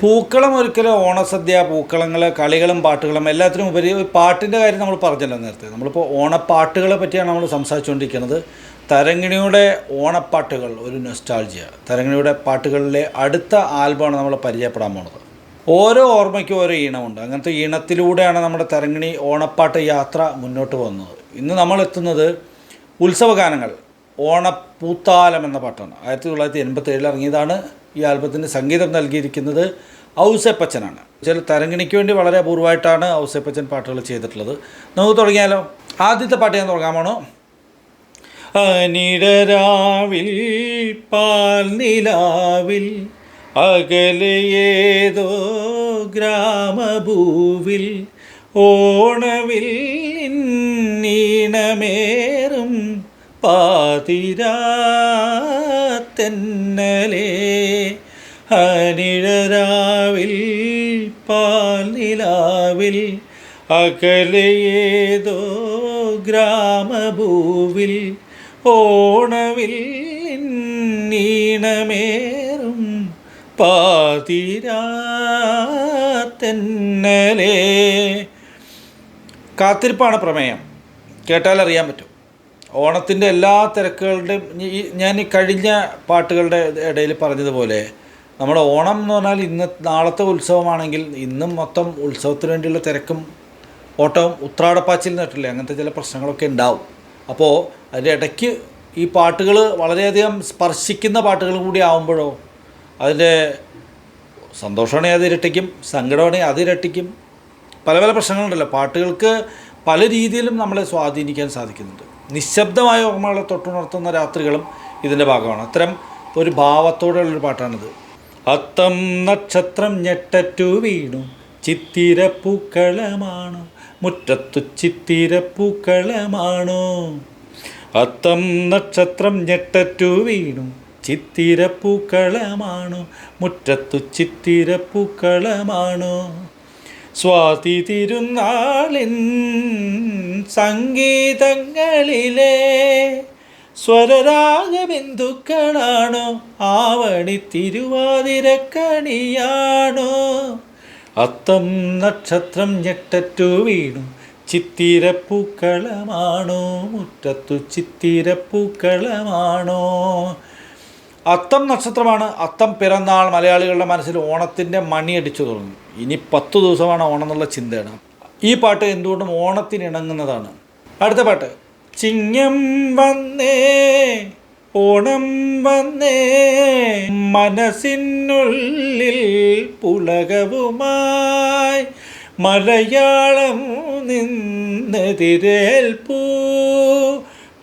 പൂക്കളം ഒരിക്കലും ഓണസദ്യ, പൂക്കളങ്ങൾ, കളികളും പാട്ടുകളും എല്ലാത്തിനും ഉപരി പാട്ടിൻ്റെ കാര്യം നമ്മൾ പറഞ്ഞല്ലോ നേരത്തെ. നമ്മളിപ്പോൾ ഓണപ്പാട്ടുകളെ പറ്റിയാണ് നമ്മൾ സംസാരിച്ചുകൊണ്ടിരിക്കുന്നത്. തരങ്കിണിയുടെ ഓണപ്പാട്ടുകൾ ഒരു നൊസ്റ്റാൾജിയ. തരങ്കിണിയുടെ പാട്ടുകളിലെ അടുത്ത ആൽബമാണ് നമ്മൾ പരിചയപ്പെടാൻ പോണത്. ഓരോ ഓർമ്മയ്ക്കും ഓരോ ഈണമുണ്ട്. അങ്ങനത്തെ ഈണത്തിലൂടെയാണ് നമ്മുടെ തരങ്കിണി ഓണപ്പാട്ട് യാത്ര മുന്നോട്ട് പോകുന്നത്. ഇന്ന് നമ്മൾ എത്തുന്നത് ഉത്സവഗാനങ്ങൾ, ഓണപ്പൂത്താലം എന്ന പാട്ടാണ്. 1987 ഇറങ്ങിയതാണ്. ഈ ആൽബത്തിന് സംഗീതം നൽകിയിരിക്കുന്നത് ഔസേപ്പച്ചനാണ്. ചില തരങ്കിണിക്ക് വേണ്ടി വളരെ അപൂർവമായിട്ടാണ് ഔസേപ്പച്ചൻ പാട്ടുകൾ ചെയ്തിട്ടുള്ളത്. നമുക്ക് തുടങ്ങിയാലോ? ആദ്യത്തെ പാട്ട് ഞാൻ തുടങ്ങാമാണോ? അനിടരാവിൽ പാൽ നിലാവിൽ അകലെയേതോ ഗ്രാമഭൂവിൽ ഓണവിൽ നീണമേറും പാതിരാത്തെന്നലേ അനിഴരാവിൽ പാൽ നിലാവിൽ അകലെയേതോ ഗ്രാമഭൂവിൽ ഓണവിൽ നീണമേറും പാതിരാത്തെന്നലേ. കാത്തിരിപ്പാണ് പ്രമേയം. കേട്ടാലറിയാൻ പറ്റും. ഓണത്തിൻ്റെ എല്ലാ തിരക്കുകളുടെയും ഞാൻ ഈ കഴിഞ്ഞ പാട്ടുകളുടെ ഇടയിൽ പറഞ്ഞതുപോലെ നമ്മുടെ ഓണം എന്ന് പറഞ്ഞാൽ നാളത്തെ ഉത്സവമാണെങ്കിൽ ഇന്നും മൊത്തം ഉത്സവത്തിന് വേണ്ടിയുള്ള തിരക്കും ഓട്ടവും ഉത്രാടപ്പാച്ചിൽ നിന്നിട്ടില്ലേ, അങ്ങനത്തെ ചില പ്രശ്നങ്ങളൊക്കെ ഉണ്ടാവും. അപ്പോൾ അതിൻ്റെ ഇടയ്ക്ക് ഈ പാട്ടുകൾ വളരെയധികം സ്പർശിക്കുന്ന പാട്ടുകൾ കൂടി ആകുമ്പോഴോ അതിൻ്റെ സന്തോഷമാണെങ്കിൽ അത് ഇരട്ടിക്കും, സങ്കടമാണെങ്കിൽ അത് ഇരട്ടിക്കും. പല പല പ്രശ്നങ്ങളുണ്ടല്ലോ. പാട്ടുകൾക്ക് പല രീതിയിലും നമ്മളെ സ്വാധീനിക്കാൻ സാധിക്കുന്നുണ്ട്. നിശബ്ദമായ ഓർമ്മകളെ തൊട്ടുണർത്തുന്ന രാത്രികളും ഇതിൻ്റെ ഭാഗമാണ്. അത്തരം ഒരു ഭാവത്തോടെയുള്ളൊരു പാട്ടാണിത്. അത്തം നക്ഷത്രം ഞെട്ടറ്റു വീണു ചിത്തിരപ്പൂക്കളമാണോ മുറ്റത്തു ചിത്തിരപ്പൂക്കളമാണോ. അത്തം നക്ഷത്രം ഞെട്ടറ്റു വീണു ചിത്തിരപ്പൂക്കളമാണോ മുറ്റത്തു ചിത്തിരപ്പൂക്കളമാണോ. സ്വാതി തിരുനാളിൻ സംഗീതങ്ങളിലെ സ്വരരാഗബിന്ദുക്കളാണോ ആവണി തിരുവാതിരക്കണിയാണോ. അത്തം നക്ഷത്രം ഞെട്ടറ്റു വീണു ചിത്തിരപ്പൂക്കളമാണോ മുറ്റത്തു ചിത്തിരപ്പൂക്കളമാണോ. അത്തം നക്ഷത്രമാണ്. അത്തം പിറന്നാൾ മലയാളികളുടെ മനസ്സിൽ ഓണത്തിൻ്റെ മണിയടിച്ചു തുടങ്ങി. ഇനി 10 ദിവസമാണ് ഓണം എന്നുള്ള ചിന്തയാണ്. ഈ പാട്ട് എന്തുകൊണ്ടും ഓണത്തിന് ഇണങ്ങുന്നതാണ്. അടുത്ത പാട്ട് ചിങ്ങം വന്നേ ഓണം വന്നേ മനസ്സിനുള്ളിൽ പുളകവുമായി മലയാളം നിന്നെതിരേൽപ്പൂ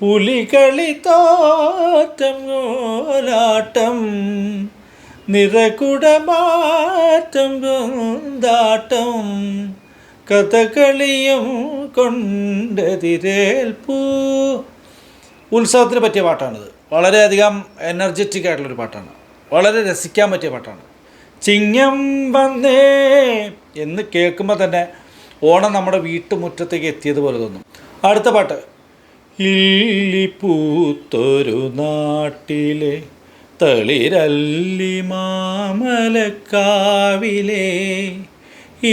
പുലികളി തോറ്റം കോലാട്ടം നിറകുടമാറ്റം കൊണ്ടാട്ടം കഥകളിയും കൊണ്ടെതിരേൽപ്പൂ. ഉത്സവത്തിന് പറ്റിയ പാട്ടാണിത്. വളരെയധികം എനർജറ്റിക് ആയിട്ടുള്ളൊരു പാട്ടാണ്. വളരെ രസിക്കാൻ പറ്റിയ പാട്ടാണ്. ചിങ്ങം വന്നേ എന്ന് കേൾക്കുമ്പോൾ തന്നെ ഓണം നമ്മുടെ വീട്ടുമുറ്റത്തേക്ക് എത്തിയതുപോലെ തോന്നും. അടുത്ത പാട്ട് ഇല്ലിപ്പൂത്തൊരു നാട്ടിലെ തളിരല്ലി മാമലക്കാവിലെ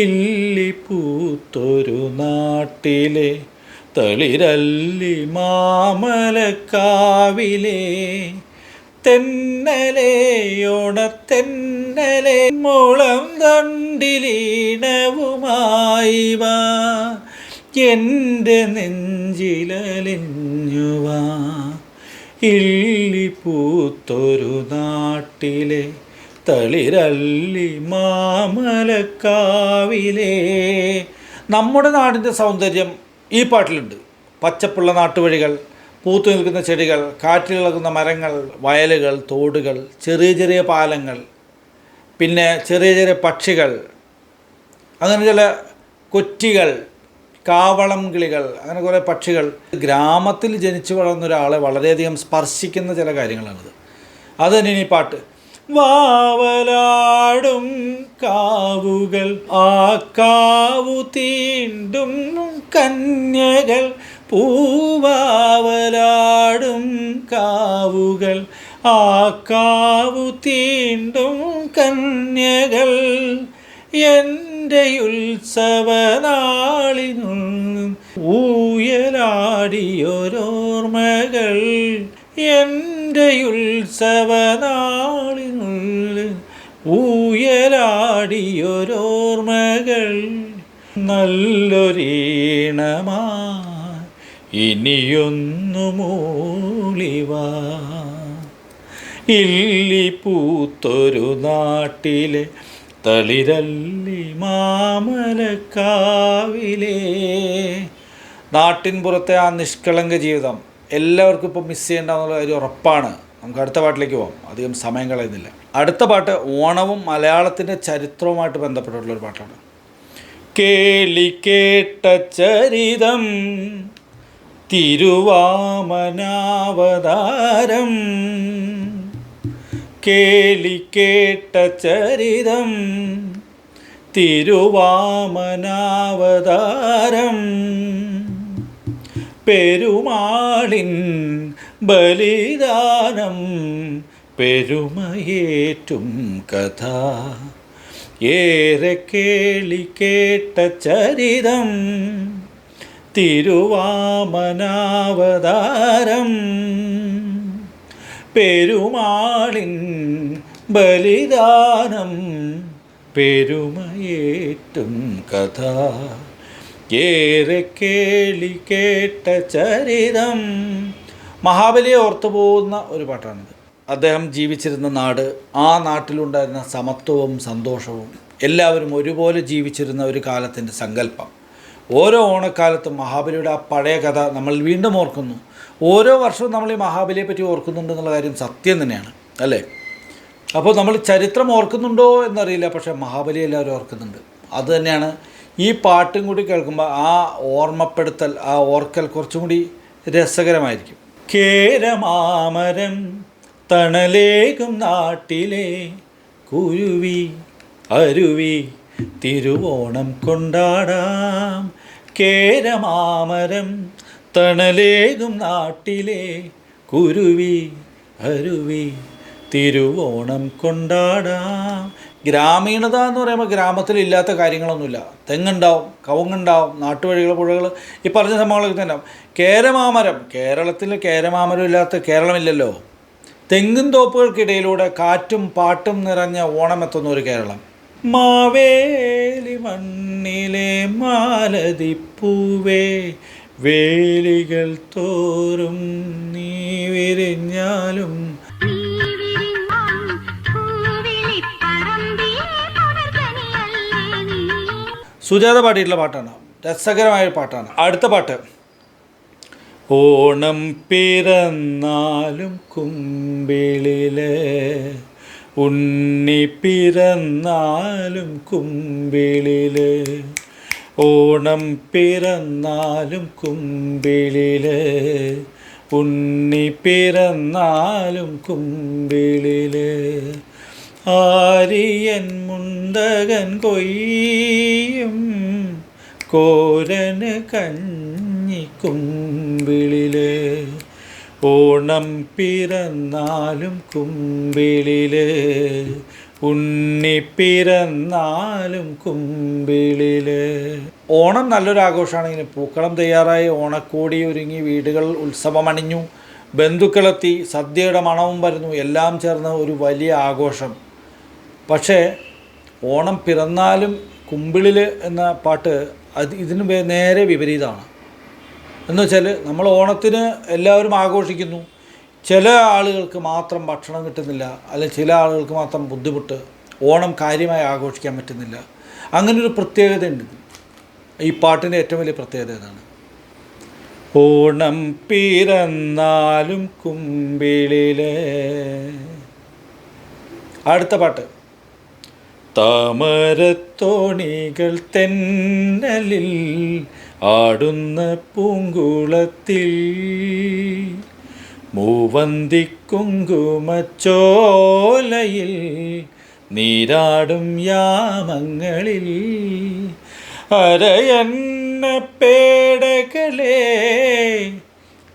ഇല്ലിപ്പൂത്തൊരു നാട്ടിലെ തളിരല്ലി മാമലക്കാവിലെ തെന്നലെയോണത്തെന്നലെ മുളം തണ്ടിലീണവുമായി വാ എൻ്റെ നെഞ്ചിലലിഞ്ഞുവാ. ഇല്ലിപ്പൂത്തൊരു നാട്ടിലെ തളിരല്ലി മാമലക്കാവിലെ. നമ്മുടെ നാടിൻ്റെ സൗന്ദര്യം ഈ പാട്ടിലുണ്ട്. പച്ചപ്പുള്ള നാട്ടുവഴികൾ, പൂത്തു നിൽക്കുന്ന ചെടികൾ, കാറ്റിൽ ഇളകുന്ന മരങ്ങൾ, വയലുകൾ, തോടുകൾ, ചെറിയ ചെറിയ പാലങ്ങൾ, പിന്നെ ചെറിയ ചെറിയ പക്ഷികൾ, അങ്ങനെ ചില കൊറ്റികൾ, കാവളം കിളികൾ, അങ്ങനെ കുറേ പക്ഷികൾ. ഗ്രാമത്തിൽ ജനിച്ചു വളർന്ന ഒരാളെ വളരെയധികം സ്പർശിക്കുന്ന ചില കാര്യങ്ങളാണിത്. അത് തന്നെ ഈ പാട്ട്. വാവലാടും കാവുകൾ ആ കാവു തീണ്ടും കന്യകൾ പൂവാവലാടും കാവുകൾ ആ കാവു തീണ്ടും കന്യകൾ എൻ്റെ ഉത്സവനാളിനുള്ളിൽ ഊയലാടിയൊരോർമ്മകൾ എൻ്റെ ഉത്സവനാളിനുള്ളിൽ ഊയലാടിയൊരോർമ്മകൾ നല്ലൊരീണമാ ഇനിയൊന്നു മൂളിവാ ഇല്ലി പൂത്തൊരു നാട്ടിലെ തളിരല്ലി മാമലക്കാവിലെ. നാട്ടിൻ പുറത്തെ ആ നിഷ്കളങ്ക ജീവിതം എല്ലാവർക്കും ഇപ്പോൾ മിസ് ചെയ്യേണ്ടെന്നുള്ള കാര്യം ഉറപ്പാണ്. നമുക്ക് അടുത്ത പാട്ടിലേക്ക് പോകാം, അധികം സമയം കളയുന്നില്ല. അടുത്ത പാട്ട് ഓണവും മലയാളത്തിൻ്റെ ചരിത്രവുമായിട്ട് ബന്ധപ്പെട്ടിട്ടുള്ളൊരു പാട്ടാണ്. കേളി കേട്ട ചരിതം തിരുവാമനാവതാരം, കേളി കേട്ട ചരിതം തിരുവാമനാവതാരം, പെരുമാളിൻ ബലിദാനം പെരുമയേറ്റും കഥ, ഏറെ കേളി കേട്ട ചരിതം തിരുവാമനാവതാരം, പെരുമാളിൻ ബലിദാനം പെരുമയേറ്റും കഥ, ഏറെ കേളി കേട്ട ചരിതം. മഹാബലിയെ ഓർത്തു പോകുന്ന ഒരു പാട്ടാണിത്. അദ്ദേഹം ജീവിച്ചിരുന്ന നാട്, ആ നാട്ടിലുണ്ടായിരുന്ന സമത്വവും സന്തോഷവും, എല്ലാവരും ഒരുപോലെ ജീവിച്ചിരുന്ന ഒരു കാലത്തിൻ്റെ സങ്കല്പം. ഓരോ ഓണക്കാലത്തും മഹാബലിയുടെ ആ പഴയ കഥ നമ്മൾ വീണ്ടും ഓർക്കുന്നു. ഓരോ വർഷവും നമ്മൾ ഈ മഹാബലിയെ പറ്റി ഓർക്കുന്നുണ്ടെന്നുള്ള കാര്യം സത്യം തന്നെയാണ്, അല്ലേ? അപ്പോൾ നമ്മൾ ചരിത്രം ഓർക്കുന്നുണ്ടോ എന്നറിയില്ല, പക്ഷേ മഹാബലി എല്ലാവരും ഓർക്കുന്നുണ്ട്. അതുതന്നെയാണ് ഈ പാട്ടും കൂടി കേൾക്കുമ്പോൾ ആ ഓർമ്മപ്പെടുത്തൽ, ആ ഓർക്കൽ കുറച്ചും കൂടി രസകരമായിരിക്കും. കേരമാമരം തണലേകും നാട്ടിലെ കുരുവി അരുവി തിരുവോണം കൊണ്ടാടാം, കേരമാമരം തണലേകും നാട്ടിലെ കുരുവി അരുവി തിരുവോണം കൊണ്ടാടാം. ഗ്രാമീണത എന്ന് പറയുമ്പോൾ ഗ്രാമത്തിലില്ലാത്ത കാര്യങ്ങളൊന്നുമില്ല. തെങ്ങുണ്ടാവും, കവുങ്ങുണ്ടാവും, നാട്ടുവഴികൾ, പുഴകൾ, ഈ പറഞ്ഞ സംഭവങ്ങളൊക്കെ തന്നെ. കേരമാമരം, കേരളത്തിൽ കേരമാമരം ഇല്ലാത്ത കേരളമില്ലല്ലോ. തെങ്ങും തോപ്പുകൾക്കിടയിലൂടെ കാറ്റും പാട്ടും നിറഞ്ഞ ഓണമെത്തുന്ന ഒരു കേരളം. മാവേലി മണ്ണിലെ മാലതിപ്പൂവേ വേലികൾ തോറും നീ വിരിഞ്ഞാലും. സുജാത പാടിയിട്ടുള്ള പാട്ടാണ്, രസകരമായ പാട്ടാണ്. അടുത്ത പാട്ട്, ഓണം പിറന്നാലും കുമ്പിളില് ഉണ്ണി പിറന്നാലും കുമ്പിളില്, ഓണം പിറന്നാലും കുമ്പിളില് ഉണ്ണി പിറന്നാലും കുമ്പിളില്, ആര്യൻ മുണ്ടകൻ കൊയ്യും കോരന് കഞ്ഞി കുമ്പിളില്, ഓണം പിറന്നാലും കുമ്പിളില് ഉണ്ണി പിറന്നാലും കുമ്പിളില്. ഓണം നല്ലൊരു ആഘോഷമാണെങ്കിൽ പൂക്കളം തയ്യാറായി, ഓണക്കോടി ഒരുങ്ങി, വീടുകൾ ഉത്സവമണിഞ്ഞു, ബന്ധുക്കളെത്തി, സദ്യയുടെ മണവും വരുന്നു, എല്ലാം ചേർന്ന് ഒരു വലിയ ആഘോഷം. പക്ഷേ ഓണം പിറന്നാലും കുമ്പിളിൽ എന്ന പാട്ട് ഇതിന് നേരെ വിപരീതമാണ്. എന്നുവെച്ചാൽ നമ്മൾ ഓണത്തിന് എല്ലാവരും ആഘോഷിക്കുന്നു, ചില ആളുകൾക്ക് മാത്രം ഭക്ഷണം കിട്ടുന്നില്ല, അല്ലെങ്കിൽ ചില ആളുകൾക്ക് മാത്രം ബുദ്ധിമുട്ട്, ഓണം കാര്യമായി ആഘോഷിക്കാൻ പറ്റുന്നില്ല. അങ്ങനൊരു പ്രത്യേകതയുണ്ട്. ഈ പാട്ടിൻ്റെ ഏറ്റവും വലിയ പ്രത്യേകത ഇതാണ്. ഓണം പിറന്നാലും കുമ്പിളിലെ. അടുത്ത പാട്ട്, താമരത്തോണികൾ തെന്നലിൽ ആടുന്ന പൂങ്കുളത്തിൽ മൂവന്തിക്കുങ്കുമച്ചോലയിൽ നീരാടും യാമങ്ങളിൽ അരയന്ന പേടകളെ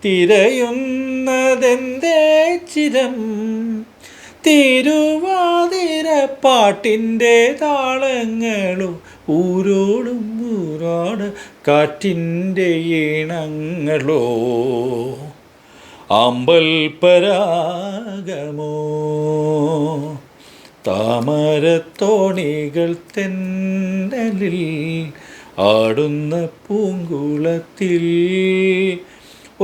തിരയുന്നതെന്തേ ചിരം തിരുവാതിരപ്പാട്ടിൻ്റെ താളങ്ങളും ഊരോടും ഊരോട് കാറ്റിൻ്റെ ഈണങ്ങളോ അമ്പൽ പരാഗമോ താമരത്തോണികൾ തെന്നലിൽ ആടുന്ന പൂങ്കുളത്തിൽ.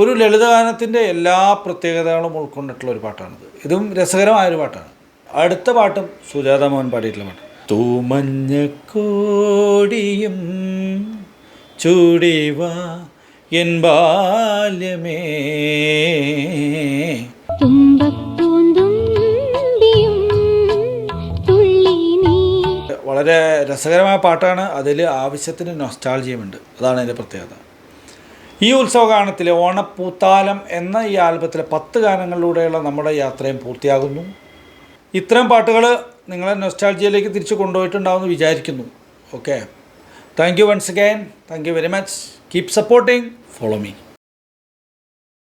ഒരു ലളിതഗാനത്തിൻ്റെ എല്ലാ പ്രത്യേകതകളും ഉൾക്കൊണ്ടിട്ടുള്ള ഒരു പാട്ടാണിത്. ഇതും രസകരമായൊരു പാട്ടാണ്. അടുത്ത പാട്ടും സുജാത മോഹൻ പാടിയിട്ടുള്ള പാട്ട്. തൂമഞ്ഞക്കോടിയും ചൂടിവാ എൻ ബാല്യമേ വളരെ രസകരമായ പാട്ടാണ്. അതിൽ ആവശ്യത്തിന് നൊസ്റ്റാൾജിയുമുണ്ട്. അതാണ് അതിൻ്റെ പ്രത്യേകത. ഈ ഉത്സവഗാനത്തിലെ ഓണപ്പൂത്താലം എന്ന ഈ ആൽബത്തിലെ 10 ഗാനങ്ങളിലൂടെയുള്ള നമ്മുടെ യാത്രയും പൂർത്തിയാകുന്നു. ഇത്തരം പാട്ടുകൾ നിങ്ങളെ നൊസ്റ്റാൾജിയയിലേക്ക് തിരിച്ചു കൊണ്ടുപോയിട്ടുണ്ടാവുമെന്ന് വിചാരിക്കുന്നു. Okay, thank you once again. Thank you very much. Keep supporting. Follow me.